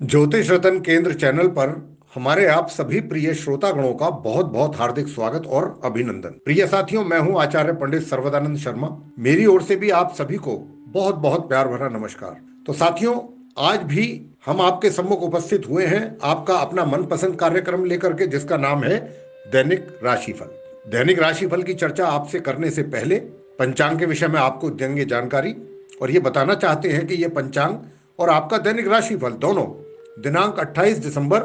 ज्योतिष रतन केंद्र चैनल पर हमारे आप सभी प्रिय श्रोतागणों का बहुत बहुत हार्दिक स्वागत और अभिनंदन। प्रिय साथियों, मैं हूं आचार्य पंडित सर्वदानंद शर्मा। मेरी ओर से भी आप सभी को बहुत बहुत प्यार भरा नमस्कार। तो साथियों, आज भी हम आपके सम्मुख उपस्थित हुए हैं आपका अपना मनपसंद कार्यक्रम लेकर के, जिसका नाम है दैनिक राशिफल। दैनिक राशिफल की चर्चा आपसे करने से पहले पंचांग के विषय में आपको देंगे जानकारी, और ये बताना चाहते हैं कि ये पंचांग और आपका दैनिक राशिफल दोनों दिनांक 28 दिसंबर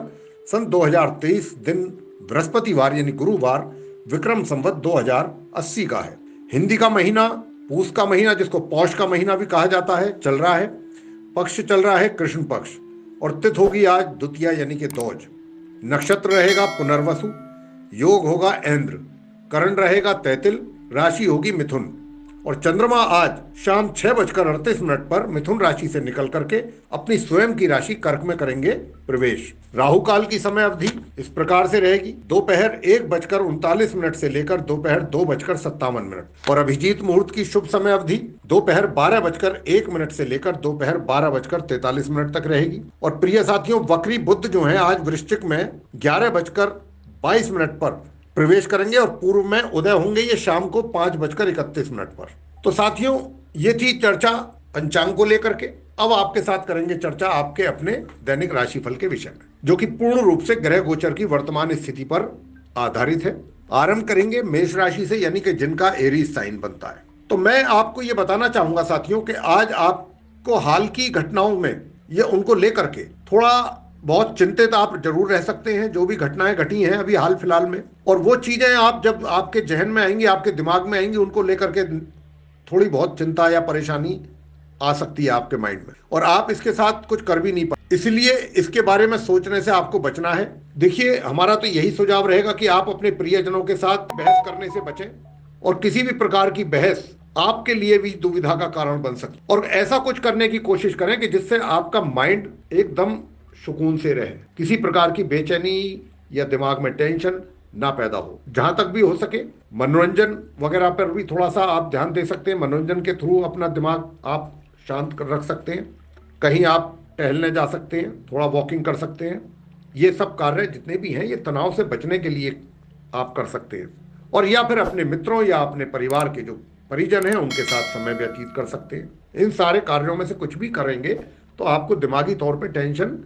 सन 2023 दिन बृहस्पतिवार यानी गुरुवार विक्रम संवत 2080 का है। हिंदी का महीना पूस का महीना, जिसको पौष का महीना भी कहा जाता है, चल रहा है। पक्ष चल रहा है कृष्ण पक्ष, और तिथि होगी आज द्वितीया यानी कि दोज। नक्षत्र रहेगा पुनर्वसु, योग होगा ऐन्द्र, करण रहेगा तैतिल, राशि होगी मिथुन, और चंद्रमा आज शाम 6:38 पर मिथुन राशि से निकल करके अपनी स्वयं की राशि कर्क में करेंगे प्रवेश। राहु काल की समय अवधि इस प्रकार से रहेगी: दोपहर 1:39 से लेकर दोपहर 2:57, और अभिजीत मुहूर्त की शुभ समय अवधि दोपहर 12:01 से लेकर दोपहर 12:43 तक रहेगी। और प्रिय साथियों, वक्री बुध जो है आज वृश्चिक में 11:22 पर प्रवेश करेंगे, और पूर्व में उदय होंगे ये शाम को 5:31 पर। तो साथियों, ये थी चर्चा पंचांग को लेकर के। अब आपके साथ करेंगे चर्चा आपके अपने दैनिक राशिफल के विषय में, जो कि पूर्ण रूप से ग्रह गोचर की वर्तमान स्थिति पर आधारित है। आरंभ करेंगे मेष राशि से, यानी कि जिनका एरीज साइन बनता है। तो मैं आपको ये बताना चाहूंगा साथियों कि आज आपको हाल की घटनाओं में ये उनको लेकर के थोड़ा बहुत चिंतित आप जरूर रह सकते हैं, जो भी घटनाएं घटी हैं अभी हाल फिलहाल में। और वो चीजें आप जब आपके जहन में आएंगी, आपके दिमाग में आएंगी, उनको लेकर के थोड़ी बहुत चिंता या परेशानी आ सकती है आपके माइंड में, और आप इसके साथ कुछ कर भी नहीं पाए। इसलिए इसके बारे में सोचने से आपको बचना है। देखिए, हमारा तो यही सुझाव रहेगा कि आप अपने प्रियजनों के साथ बहस करने से बचें, और किसी भी प्रकार की बहस आपके लिए भी दुविधा का कारण बन सकती है। और ऐसा कुछ करने की कोशिश करें कि जिससे आपका माइंड एकदम सुकून से रहे, किसी प्रकार की बेचैनी या दिमाग में टेंशन ना पैदा हो। जहां तक भी हो सके मनोरंजन वगैरह पर भी थोड़ा सा आप ध्यान दे सकते हैं। मनोरंजन के थ्रू अपना दिमाग आप शांत कर रख सकते हैं। कहीं आप टहलने जा सकते हैं, थोड़ा वॉकिंग कर सकते हैं। ये सब कार्य जितने भी हैं ये तनाव से बचने के लिए आप कर सकते हैं। और या फिर अपने मित्रों या अपने परिवार के जो परिजन हैं उनके साथ समय व्यतीत कर सकते हैं। इन सारे कार्यों में से कुछ भी करेंगे तो आपको दिमागी तौर पर टेंशन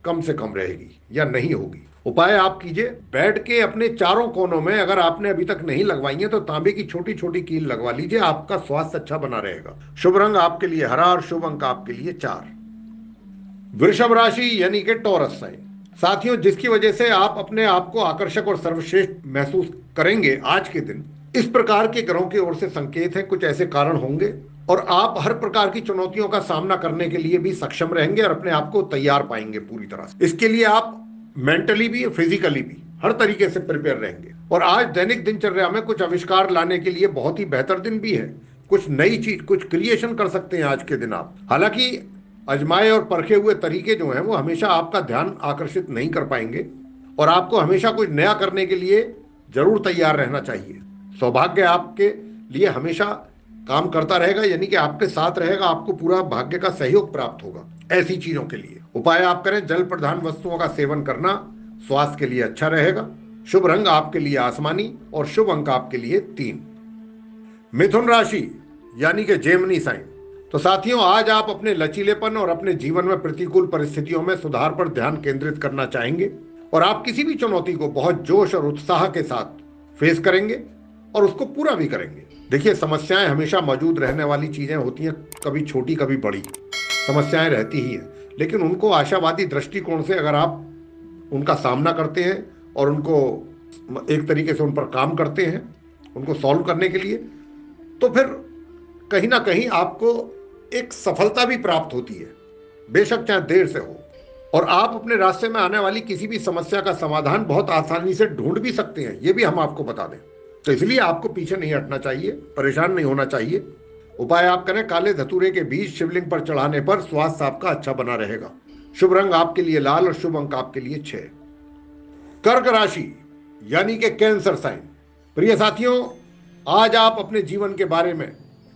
कम से कम रहेगी या नहीं होगी। उपाय आप कीजिए, बेड के अपने चारों कोनों में, अगर आपने अभी तक नहीं लगवाई है तो तांबे की छोटी छोटी कील लगवा लीजिए, आपका स्वास्थ्य अच्छा बना रहेगा। शुभ रंग आपके लिए हरा, और शुभ अंक आपके लिए 4। वृषभ राशि यानी कि टॉरस साइन। साथियों, जिसकी वजह से आप अपने आप को आकर्षक और सर्वश्रेष्ठ महसूस करेंगे आज के दिन, इस प्रकार के ग्रहों की ओर से संकेत है। कुछ ऐसे कारण होंगे और आप हर प्रकार की चुनौतियों का सामना करने के लिए भी सक्षम रहेंगे और अपने आप को तैयार पाएंगे पूरी तरह से। इसके लिए आप मेंटली भी फिजिकली भी हर तरीके से प्रिपेयर रहेंगे। और आज दैनिक दिनचर्या में कुछ आविष्कार लाने के लिए बहुत ही बेहतर दिन भी है। कुछ नई चीज, कुछ क्रिएशन कर सकते हैं आज के दिन आप। हालांकि अजमाए और परखे हुए तरीके जो हैं वो हमेशा आपका ध्यान आकर्षित नहीं कर पाएंगे, और आपको हमेशा कुछ नया करने के लिए जरूर तैयार रहना चाहिए। सौभाग्य आपके लिए हमेशा काम करता रहेगा, यानी कि आपके साथ रहेगा, आपको पूरा भाग्य का सहयोग प्राप्त होगा ऐसी चीजों के लिए। उपाय आप करें, जल प्रधान वस्तुओं का सेवन करना स्वास्थ्य के लिए अच्छा रहेगा। शुभ रंग आपके लिए आसमानी, और शुभ अंक आपके लिए 3। मिथुन राशि यानी कि जेमिनी साइन। तो साथियों, आज आप अपने लचीलेपन और अपने जीवन में प्रतिकूल परिस्थितियों में सुधार पर ध्यान केंद्रित करना चाहेंगे, और आप किसी भी चुनौती को बहुत जोश और उत्साह के साथ फेस करेंगे और उसको पूरा भी करेंगे। देखिए, समस्याएं हमेशा मौजूद रहने वाली चीजें होती हैं, कभी छोटी कभी बड़ी समस्याएं रहती ही हैं, लेकिन उनको आशावादी दृष्टिकोण से अगर आप उनका सामना करते हैं और उनको एक तरीके से उन पर काम करते हैं उनको सॉल्व करने के लिए, तो फिर कहीं ना कहीं आपको एक सफलता भी प्राप्त होती है, बेशक चाहे देर से हो। और आप अपने रास्ते में आने वाली किसी भी समस्या का समाधान बहुत आसानी से ढूंढ भी सकते हैं, ये भी हम आपको बता दें। तो इसलिए आपको पीछे नहीं हटना चाहिए, परेशान नहीं होना चाहिए। उपाय आप करें, काले धतूरे के बीज शिवलिंग पर चढ़ाने पर स्वास्थ्य आपका अच्छा बना रहेगा। शुभ रंग आपके लिए लाल, और शुभ अंक आपके लिए 6। कर्क राशि यानी कि कैंसर साइन। प्रिय साथियों, आज आप अपने जीवन के बारे में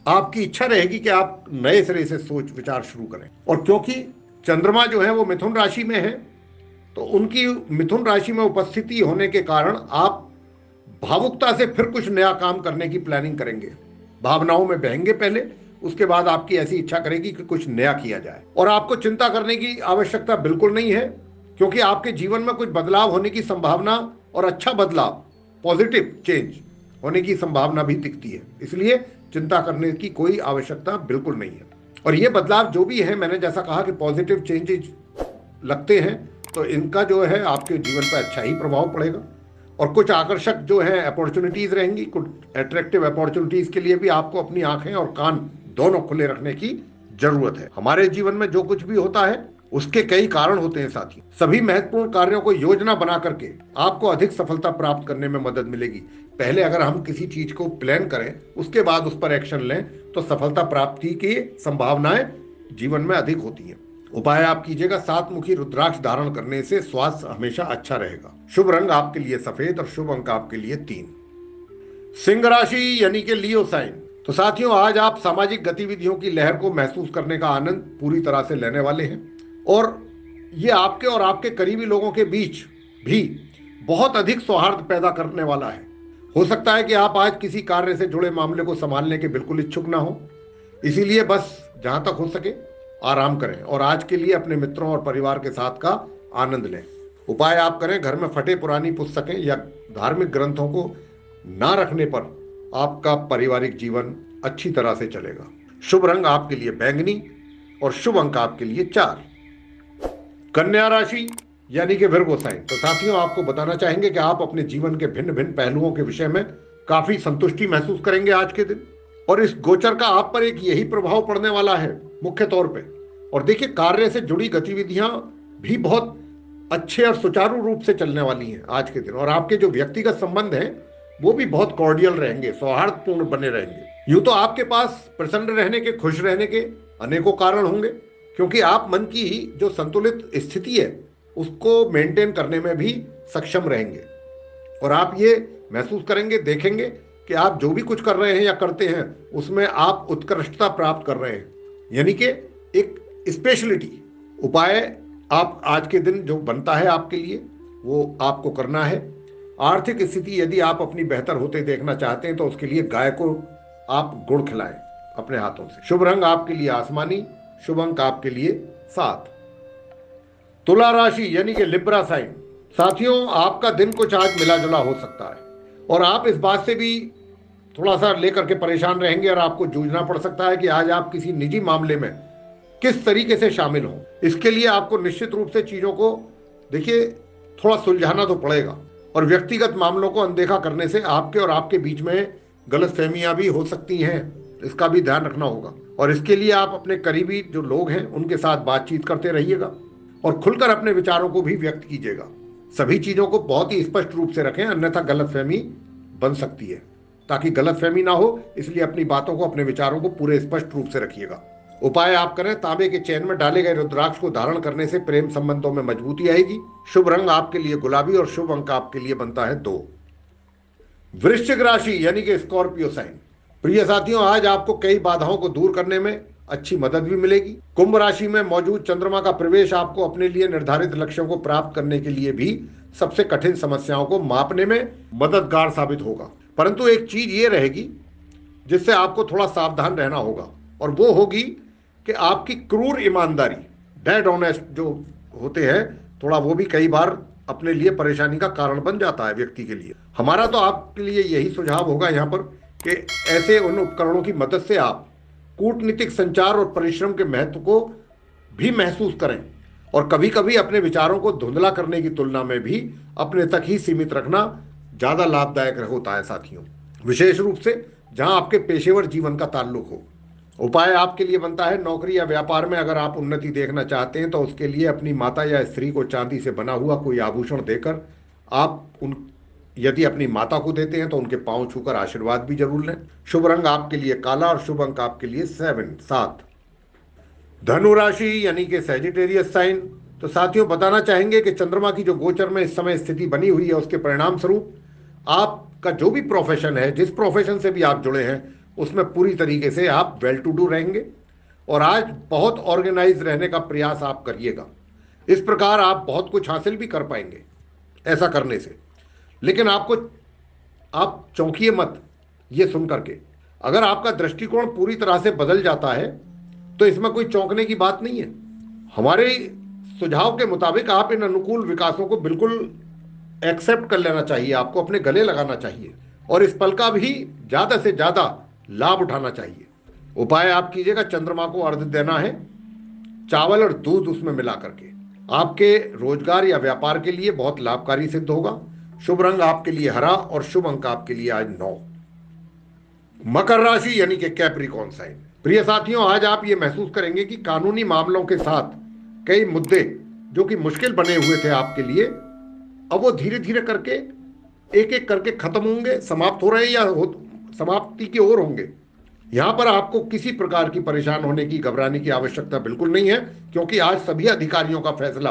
आपकी इच्छा रहेगी कि आप नए सिरे से सोच विचार शुरू करें, और क्योंकि चंद्रमा जो है वो मिथुन राशि में है, तो उनकी मिथुन राशि में उपस्थिति होने के कारण आप भावुकता से फिर कुछ नया काम करने की प्लानिंग करेंगे, भावनाओं में बहेंगे पहले, उसके बाद आपकी ऐसी इच्छा करेगी कि कुछ नया किया जाए। और आपको चिंता करने की आवश्यकता बिल्कुल नहीं है, क्योंकि आपके जीवन में कुछ बदलाव होने की संभावना और अच्छा बदलाव, पॉजिटिव चेंज होने की संभावना भी दिखती है, इसलिए चिंता करने की कोई आवश्यकता बिल्कुल नहीं है। और ये बदलाव जो भी है, मैंने जैसा कहा कि पॉजिटिव चेंजेज लगते हैं, तो इनका जो है आपके जीवन पर अच्छा ही प्रभाव पड़ेगा। और कुछ आकर्षक जो है अपॉर्चुनिटीज रहेंगी, कुछ अट्रैक्टिव अपॉर्चुनिटीज के लिए भी आपको अपनी आंखें और कान दोनों खुले रखने की जरूरत है। हमारे जीवन में जो कुछ भी होता है उसके कई कारण होते हैं साथी। सभी महत्वपूर्ण कार्यों को योजना बना करके आपको अधिक सफलता प्राप्त करने में मदद मिलेगी। पहले अगर हम किसी चीज को प्लान करें, उसके बाद उस पर एक्शन लें, तो सफलता प्राप्ति की संभावनाएं जीवन में अधिक होती हैं। उपाय आप कीजिएगा, 7 मुखी रुद्राक्ष धारण करने से स्वास्थ्य हमेशा अच्छा रहेगा। शुभ रंग आपके लिए सफेद और शुभ अंक आपके लिए 3। सिंह राशि यानी कि लियो साइन। तो साथियों, आज आप सामाजिक गतिविधियों की लहर को महसूस करने का आनंद पूरी तरह से लेने वाले हैं, और ये आपके और आपके करीबी लोगों के बीच भी बहुत अधिक सौहार्द पैदा करने वाला है। हो सकता है कि आप आज किसी कार्य से जुड़े मामले को संभालने के बिल्कुल इच्छुक ना हो, इसीलिए बस जहां तक हो सके आराम करें और आज के लिए अपने मित्रों और परिवार के साथ का आनंद लें। उपाय आप करें, घर में फटे पुरानी पुस्तकें या धार्मिक ग्रंथों को ना रखने पर आपका पारिवारिक जीवन अच्छी तरह से चलेगा। शुभ रंग आपके लिए बैंगनी और शुभ अंक आपके लिए 4। कन्या राशि यानी कि विर्गो साइन। तो साथियों, आपको बताना चाहेंगे कि आप अपने जीवन के भिन्न भिन्न पहलुओं के विषय में काफी संतुष्टि महसूस करेंगे आज के दिन, और इस गोचर का आप पर एक यही प्रभाव पड़ने वाला है मुख्य तौर पे। और देखिए, कार्य से जुड़ी गतिविधियां भी बहुत अच्छे और सुचारू रूप से चलने वाली हैं आज के दिन, और आपके जो व्यक्तिगत संबंध हैं वो भी बहुत कॉर्डियल रहेंगे, सौहार्दपूर्ण बने रहेंगे। यूं तो आपके पास प्रसन्न रहने के, खुश रहने के अनेकों कारण होंगे, क्योंकि आप मन की जो संतुलित स्थिति है उसको मेंटेन करने में भी सक्षम रहेंगे, और आप ये महसूस करेंगे, देखेंगे कि आप जो भी कुछ कर रहे हैं या करते हैं उसमें आप उत्कृष्टता प्राप्त कर रहे हैं, यानी कि एक स्पेशलिटी। उपाय आप आज के दिन जो बनता है आपके लिए वो आपको करना है। आर्थिक स्थिति यदि आप अपनी बेहतर होते देखना चाहते हैं तो उसके लिए गाय को आप गुड़ खिलाएं अपने हाथों से। शुभ रंग आपके लिए आसमानी, शुभ अंक आपके लिए 7। तुला राशि यानी कि लिब्रा साइन। साथियों, आपका दिन कुछ आज मिला जुला हो सकता है, और आप इस बात से भी थोड़ा सा लेकर के परेशान रहेंगे, और आपको जूझना पड़ सकता है कि आज आप किसी निजी मामले में किस तरीके से शामिल हों। इसके लिए आपको निश्चित रूप से चीजों को देखिए थोड़ा सुलझाना तो पड़ेगा, और व्यक्तिगत मामलों को अनदेखा करने से आपके और आपके बीच में गलतफहमियां भी हो सकती हैं, इसका भी ध्यान रखना होगा। और इसके लिए आप अपने करीबी जो लोग हैं उनके साथ बातचीत करते रहिएगा, और खुलकर अपने विचारों को भी व्यक्त कीजिएगा। सभी चीजों को बहुत ही स्पष्ट रूप से रखें, अन्यथा गलतफहमी बन सकती है। ताकि गलतफहमी ना हो, इसलिए अपनी बातों को, अपने विचारों को पूरे स्पष्ट रूप से रखिएगा। उपाय आप करें, तांबे के चैन में डाले गए रुद्राक्ष को धारण करने से प्रेम संबंधों में मजबूती आएगी। शुभ रंग आपके लिए गुलाबी और शुभ अंक आपके लिए बनता है 2। वृश्चिक राशि यानी कि स्कॉर्पियो साइन। प्रिय साथियों, आज आपको कई बाधाओं को दूर करने में अच्छी मदद भी मिलेगी। कुंभ राशि में मौजूद चंद्रमा का प्रवेश आपको अपने लिए निर्धारित लक्ष्यों को प्राप्त करने के लिए भी सबसे कठिन समस्याओं को मापने में मददगार साबित होगा। परंतु एक चीज ये रहेगी जिससे आपको थोड़ा सावधान रहना होगा, और वो होगी कि आपकी क्रूर ईमानदारी, डेड ऑनेस्ट जो होते हैं, थोड़ा वो भी कई बार अपने लिए परेशानी का कारण बन जाता है व्यक्ति के लिए। हमारा तो आपके लिए यही सुझाव होगा यहाँ पर कि ऐसे उन उपकरणों की मदद से आप कूटनीतिक संचार और परिश्रम के महत्व को भी महसूस करें, और कभी कभी अपने विचारों को धुंधला करने की तुलना में भी अपने तक ही सीमित रखना ज्यादा लाभदायक होता है साथियों, विशेष रूप से जहां आपके पेशेवर जीवन का ताल्लुक हो। उपाय आपके लिए बनता है, नौकरी या व्यापार में अगर आप उन्नति देखना चाहते हैं तो उसके लिए अपनी माता या स्त्री को चांदी से बना हुआ कोई आभूषण देकर आप यदि अपनी माता को देते हैं तो उनके पांव छूकर आशीर्वाद भी जरूर लें। शुभ रंग आपके लिए काला और शुभ अंक आपके लिए 7। धनु राशि यानी कि सैजिटेरियस साइन। तो साथियों, बताना चाहेंगे कि चंद्रमा की जो गोचर में इस समय स्थिति बनी हुई है उसके परिणाम स्वरूप आपका जो भी प्रोफेशन है, जिस प्रोफेशन से भी आप जुड़े हैं, उसमें पूरी तरीके से आप वेल टू डू रहेंगे, और आज बहुत ऑर्गेनाइज रहने का प्रयास आप करिएगा। इस प्रकार आप बहुत कुछ हासिल भी कर पाएंगे ऐसा करने से। लेकिन आप चौंकिए मत ये सुन करके। अगर आपका दृष्टिकोण पूरी तरह से बदल जाता है तो इसमें कोई चौंकने की बात नहीं है। हमारे सुझाव के मुताबिक आप इन अनुकूल विकासों को बिल्कुल एक्सेप्ट कर लेना चाहिए, आपको अपने गले लगाना चाहिए और इस पल का भी ज्यादा से ज्यादा लाभ उठाना चाहिए। उपाय आप कीजिएगा, चंद्रमा को अर्घ्य देना है, चावल और दूध उसमें मिला करके। आपके रोजगार या व्यापार के लिए बहुत लाभकारी सिद्ध होगा। शुभ रंग आपके लिए हरा और शुभ अंक आपके लिए आज 9। मकर राशि यानी कि कैप्रिकॉर्न साइन। प्रिय साथियों, आज आप ये महसूस करेंगे कि कानूनी मामलों के साथ कई मुद्दे जो कि मुश्किल बने हुए थे आपके लिए, अब वो धीरे धीरे करके एक एक करके खत्म होंगे, समाप्त हो रहे हैं या समाप्ति की ओर होंगे। यहां पर आपको किसी प्रकार की परेशान होने की, घबराने की आवश्यकता बिल्कुल नहीं है, क्योंकि आज सभी अधिकारियों का फैसला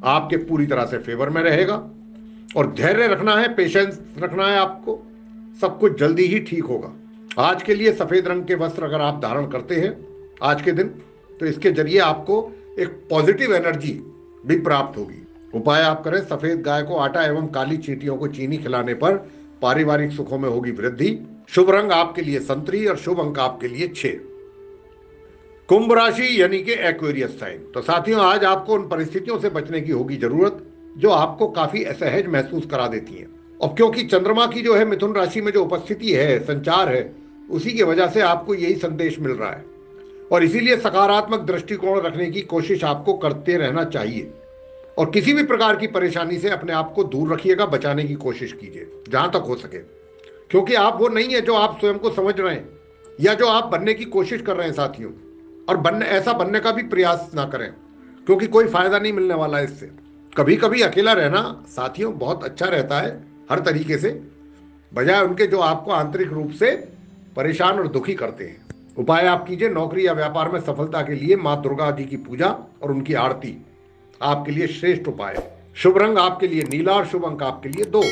आपके पूरी तरह से फेवर में रहेगा। और धैर्य रखना है, पेशेंस रखना है आपको, सब कुछ जल्दी ही ठीक होगा। आज के लिए सफेद रंग के वस्त्र अगर आप धारण करते हैं आज के दिन, तो इसके जरिए आपको एक पॉजिटिव एनर्जी भी प्राप्त होगी। उपाय आप करें, सफेद गाय को आटा एवं काली चींटियों को चीनी खिलाने पर पारिवारिक सुखों में होगी वृद्धि। शुभ रंग आपके लिए संतरी और शुभ अंक आपके लिए 6। कुंभ राशि यानी कि एक्वेरियस साइन। तो साथियों, आज आपको उन परिस्थितियों से बचने की होगी जरूरत जो आपको काफी असहज महसूस करा देती हैं। अब क्योंकि चंद्रमा की जो है मिथुन राशि में जो उपस्थिति है, संचार है, उसी की वजह से आपको यही संदेश मिल रहा है और इसीलिए सकारात्मक दृष्टिकोण रखने की कोशिश आपको करते रहना चाहिए और किसी भी प्रकार की परेशानी से अपने आप को दूर रखिएगा, बचाने की कोशिश कीजिए जहां तक हो सके, क्योंकि आप वो नहीं है जो आप स्वयं को समझ रहे हैं या जो आप बनने की कोशिश कर रहे हैं साथियों। और ऐसा बनने का भी प्रयास ना करें, क्योंकि कोई फायदा नहीं मिलने वाला है इससे। कभी कभी अकेला रहना साथियों बहुत अच्छा रहता है हर तरीके से, बजाय उनके जो आपको आंतरिक रूप से परेशान और दुखी करते हैं। उपाय आप कीजिए, नौकरी या व्यापार में सफलता के लिए माँ दुर्गा जी की पूजा और उनकी आरती आपके लिए श्रेष्ठ उपाय है। शुभ रंग आपके लिए नीला और शुभ अंक आपके लिए 2।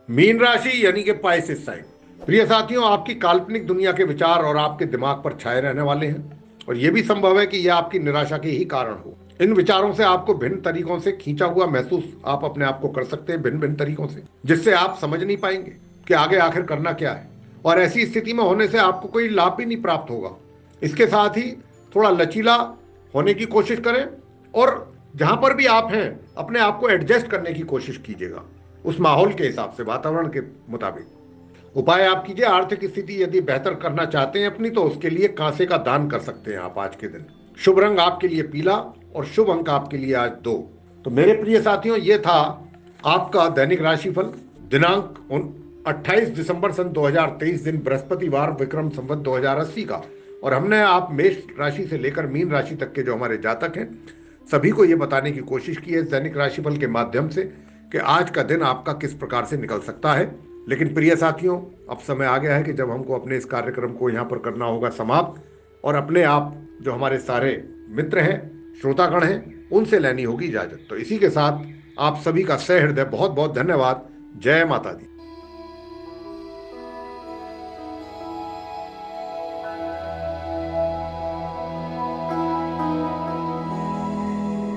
मीन राशि यानी कि पाइसेस साइन। प्रिय साथियों, आपकी काल्पनिक दुनिया के विचार और आपके दिमाग पर छाए रहने वाले हैं और यह भी संभव है कि यह आपकी निराशा के ही कारण हो। इन विचारों से आपको भिन्न तरीकों से खींचा हुआ महसूस आप अपने आप को कर सकते हैं, भिन्न भिन्न तरीकों से, जिससे आप समझ नहीं पाएंगे कि आगे आखिर करना क्या है। और ऐसी स्थिति में होने से आपको कोई लाभ भी नहीं प्राप्त होगा। इसके साथ ही थोड़ा लचीला होने की कोशिश करें और जहां पर भी आप हैं अपने आप को एडजस्ट करने की कोशिश कीजिएगा, उस माहौल के हिसाब से, वातावरण के मुताबिक। उपाय आप कीजिए, आर्थिक स्थिति यदि बेहतर करना चाहते हैं अपनी, तो उसके लिए कांसे का दान कर सकते हैं आप आज के दिन। शुभ रंग आपके लिए पीला और शुभ अंक आपके लिए आज 2। तो मेरे प्रिय साथियों, ये था आपका दैनिक राशिफल दिनांक 28 दिसंबर सन 2023, दिन बृहस्पतिवार, विक्रम संवत 2080 का। और हमने आप मेष राशि से लेकर मीन राशि तक के जो हमारे जातक हैं सभी को ये बताने की कोशिश की है दैनिक राशिफल के माध्यम से कि आज का दिन आपका किस प्रकार से निकल सकता है। लेकिन प्रिय साथियों, अब समय आ गया है कि जब हमको अपने इस कार्यक्रम को यहाँ पर करना होगा समाप्त और अपने आप जो हमारे सारे मित्र हैं, श्रोतागण हैं, उनसे लेनी होगी इजाजत। तो इसी के साथ आप सभी का सहृदय बहुत बहुत धन्यवाद। जय माता दी।